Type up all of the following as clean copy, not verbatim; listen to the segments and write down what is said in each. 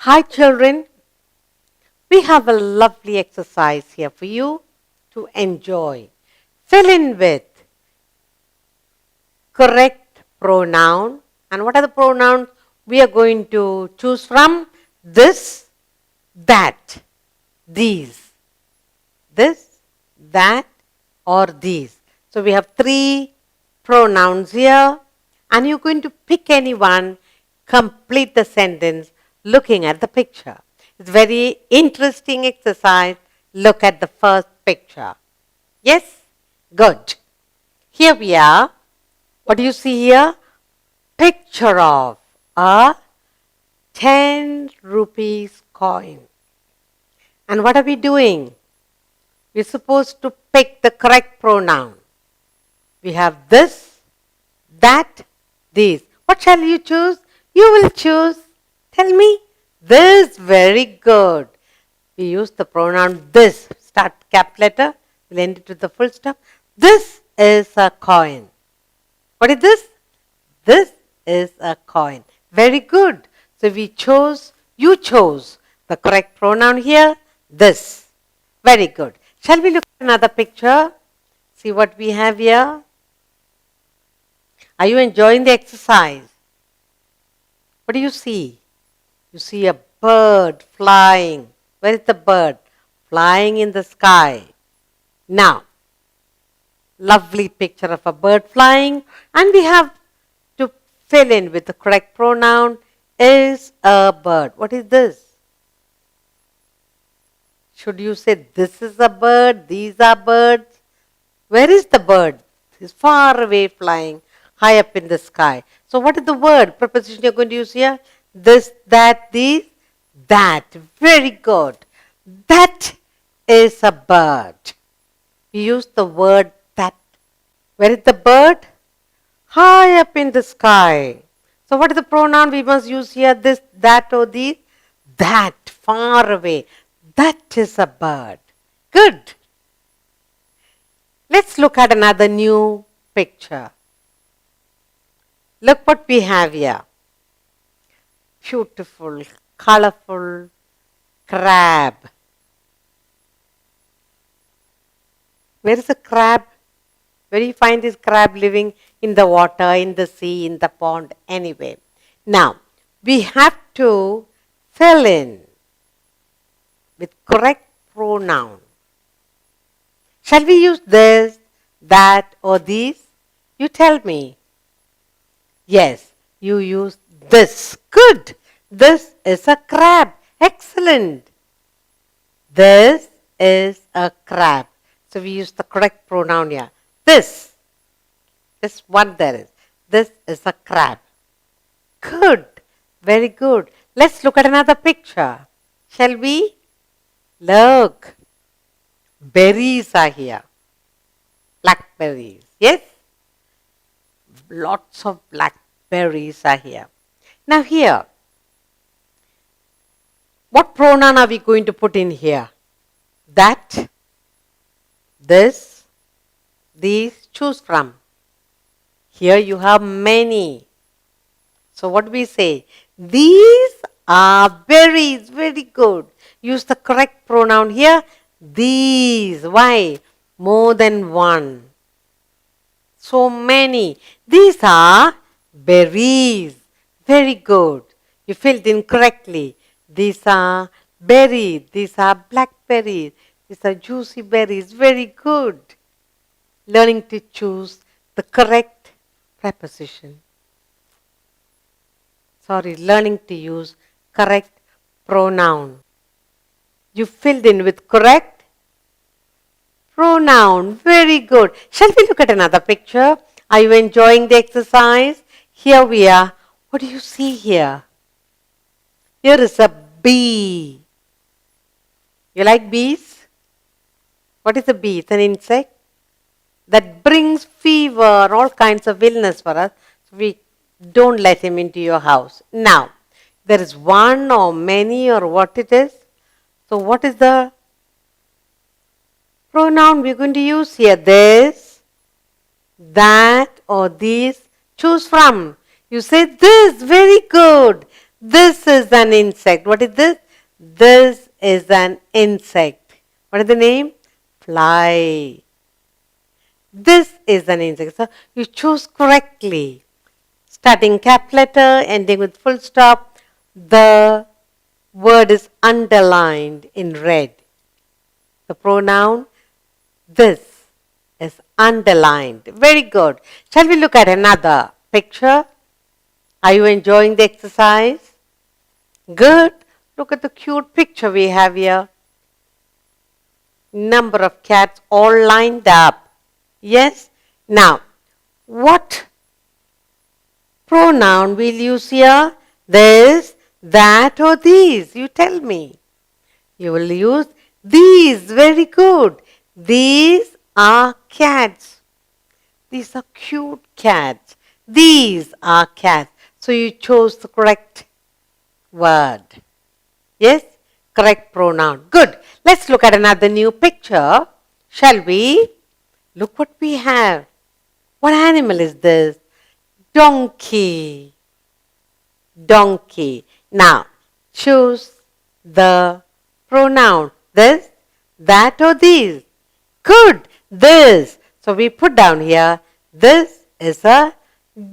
Hi children, we have a lovely exercise here for you to enjoy. Fill in with correct pronoun. And what are the pronouns we are going to choose from? This, that, these. This, that or these. So we have 3 pronouns here and you're going to pick any one, complete the sentence looking at the picture. It's very interesting exercise. Look at the first picture. Yes? Good. Here we are. What do you see here? Picture of a 10 rupees coin. And what are we doing? We're supposed to pick the correct pronoun. We have this, that, these. What shall you choose? You will choose. Tell me. This. Very good. We use the pronoun this. Start cap letter. We'll end it with the full stop. This is a coin. What is this? This is a coin. Very good. So we chose, you chose the correct pronoun here. This. Very good. Shall we look at another picture? See what we have here. Are you enjoying the exercise? What do you see? You see a bird flying. Where is the bird? Flying in the sky. Now, lovely picture of a bird flying, and we have to fill in with the correct pronoun is a bird. What is this? Should you say this is a bird, these are birds? Where is the bird? It's far away flying, high up in the sky. So what is the word, preposition you're going to use here? This, that, these, that. Very good. That is a bird. We use the word that. Where is the bird? High up in the sky. So what is the pronoun we must use here? This, that or these? That, far away. That is a bird. Good. Let's look at another new picture. Look what we have here. Beautiful, colorful crab. Where is the crab? Where do you find this crab living? In the water, in the sea, in the pond, anyway. Now, we have to fill in with correct pronoun. Shall we use this, that or these? You tell me. Yes, you use this. Good. This is a crab. Excellent. This is a crab. So we use the correct pronoun here. This. This one there is. This is a crab. Good. Very good. Let's look at another picture. Shall we? Look. Berries are here. Blackberries. Yes? Lots of blackberries are here. Now here, what pronoun are we going to put in here? That, this, these, choose from. Here you have many. So what do we say? These are berries. Very good. Use the correct pronoun here. These. Why? More than one. So many. These are berries. Very good. You filled in correctly. These are berries. These are blackberries. These are juicy berries. Very good. Learning to choose the correct preposition. Learning to use correct pronoun. You filled in with correct pronoun. Very good. Shall we look at another picture? Are you enjoying the exercise? Here we are. What do you see here? Here is a bee. You like bees? What is a bee? It's an insect that brings fever, all kinds of illness for us. So we don't let him into your house. Now, there is one or many or what it is. So what is the pronoun we're going to use here? This, that or these. Choose from. You say this. Very good. This is an insect. What is this? This is an insect. What is the name? Fly. This is an insect. So you choose correctly. Starting cap letter, ending with full stop. The word is underlined in red. The pronoun this is underlined. Very good. Shall we look at another picture? Are you enjoying the exercise? Good. Look at the cute picture we have here. Number of cats all lined up. Yes? Now, what pronoun we'll use here? This, that or these? You tell me. You will use these. Very good. These are cats. These are cute cats. These are cats. So you chose the correct word. Yes? Correct pronoun. Good. Let's look at another new picture. Shall we? Look what we have. What animal is this? Donkey. Donkey. Now, choose the pronoun. This, that or these. Good. This. So we put down here, this is a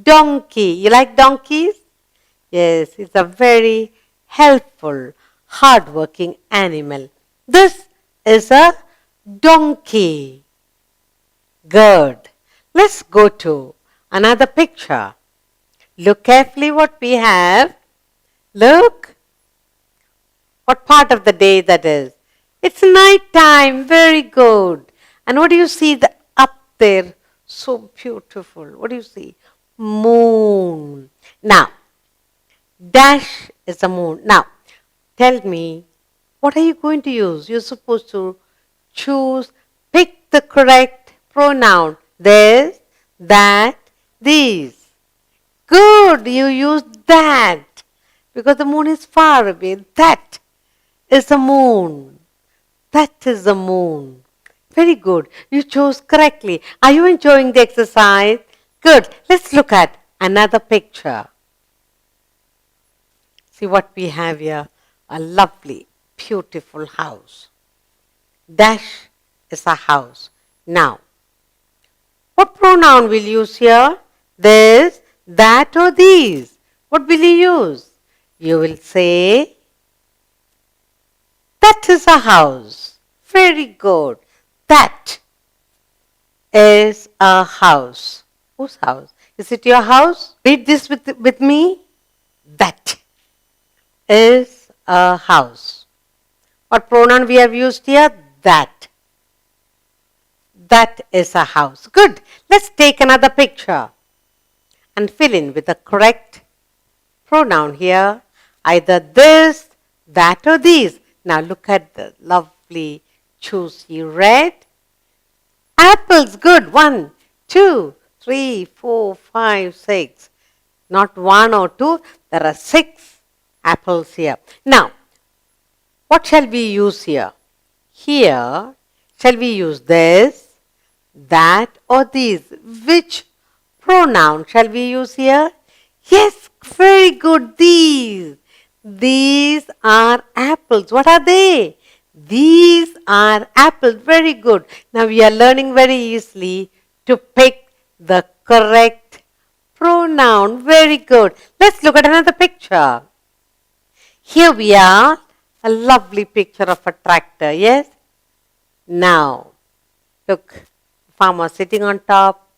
donkey. You like donkeys? Yes, it's a very helpful, hardworking animal. This is a donkey. Good. Let's go to another picture. Look carefully what we have. Look. What part of the day that is? It's night time. Very good. And what do you see up there? So beautiful. What do you see? Moon. Now, dash is the moon. Now, tell me, what are you going to use? You're supposed to choose, pick the correct pronoun. This, that, these. Good, you use that. Because the moon is far away. That is the moon. That is the moon. Very good. You chose correctly. Are you enjoying the exercise? Good. Let's look at another picture. See what we have here. A lovely, beautiful house. Dash is a house. Now, what pronoun will you use here? This, that or these? What will you use? You will say, that is a house. Very good. That is a house. Whose house? Is it your house? Read this with me. That is a house. What pronoun we have used here? That. That is a house. Good. Let's take another picture and fill in with the correct pronoun here. Either this, that or these. Now look at the lovely juicy red. Apples, good. 1, 2, 3, 4, 5, 6. Not 1 or 2. There are 6 apples here. Now, what shall we use here? Here, shall we use this, that or these? Which pronoun shall we use here? Yes, very good. These. These are apples. What are they? These are apples. Very good. Now we are learning very easily to pick the correct pronoun. Very good. Let's look at another picture. Here we are. A lovely picture of a tractor. Yes? Now, look. Farmer sitting on top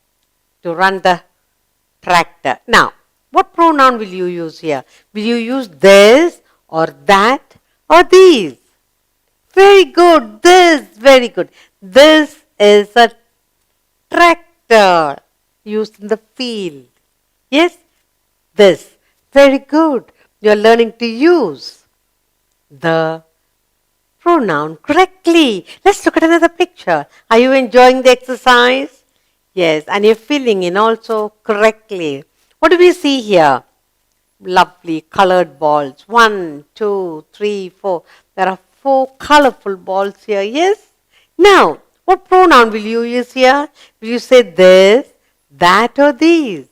to run the tractor. Now, what pronoun will you use here? Will you use this or that or these? Very good. This. Very good. This is a tractor used in the field. Yes? This. Very good. You are learning to use the pronoun correctly. Let's look at another picture. Are you enjoying the exercise? Yes. And you're filling in also correctly. What do we see here? Lovely colored balls. 1, 2, 3, 4. There are 4 colorful balls here. Yes? Now, what pronoun will you use here? Will you say this, that or these?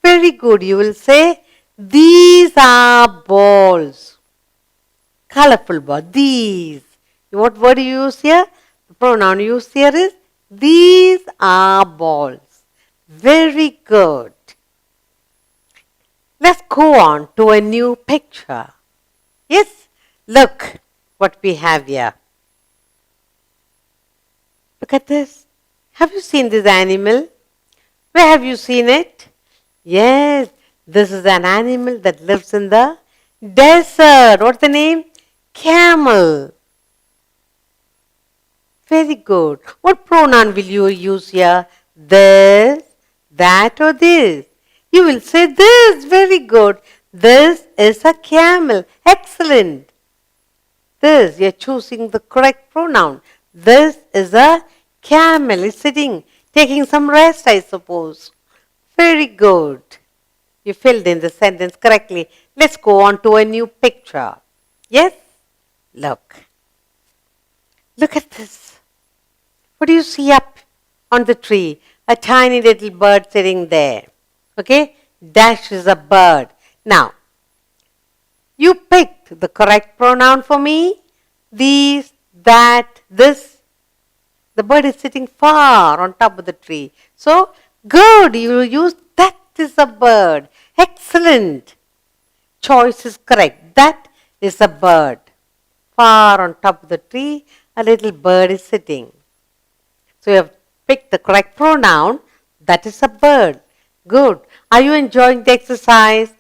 Very good. You will say These are balls. Colorful ball. These. What word you use here? The pronoun used here is these are balls. Very good. Let's go on to a new picture. Yes, look what we have here. Look at this. Have you seen this animal? Where have you seen it? Yes, this is an animal that lives in the desert. What's the name? Camel. Very good. What pronoun will you use here? This, that or this? You will say this. Very good. This is a camel. Excellent. This, you're choosing the correct pronoun. This is a camel. It's sitting, taking some rest, I suppose. Very good. You filled in the sentence correctly. Let's go on to a new picture. Yes? Look. Look at this. What do you see up on the tree? A tiny little bird sitting there. Okay? Dash is a bird. Now, you picked the correct pronoun for me. These, that, this. The bird is sitting far on top of the tree. So, good. You use that is a bird. Excellent. Choice is correct. That is a bird. Far on top of the tree, a little bird is sitting. So you have picked the correct pronoun. That is a bird. Good. Are you enjoying the exercise?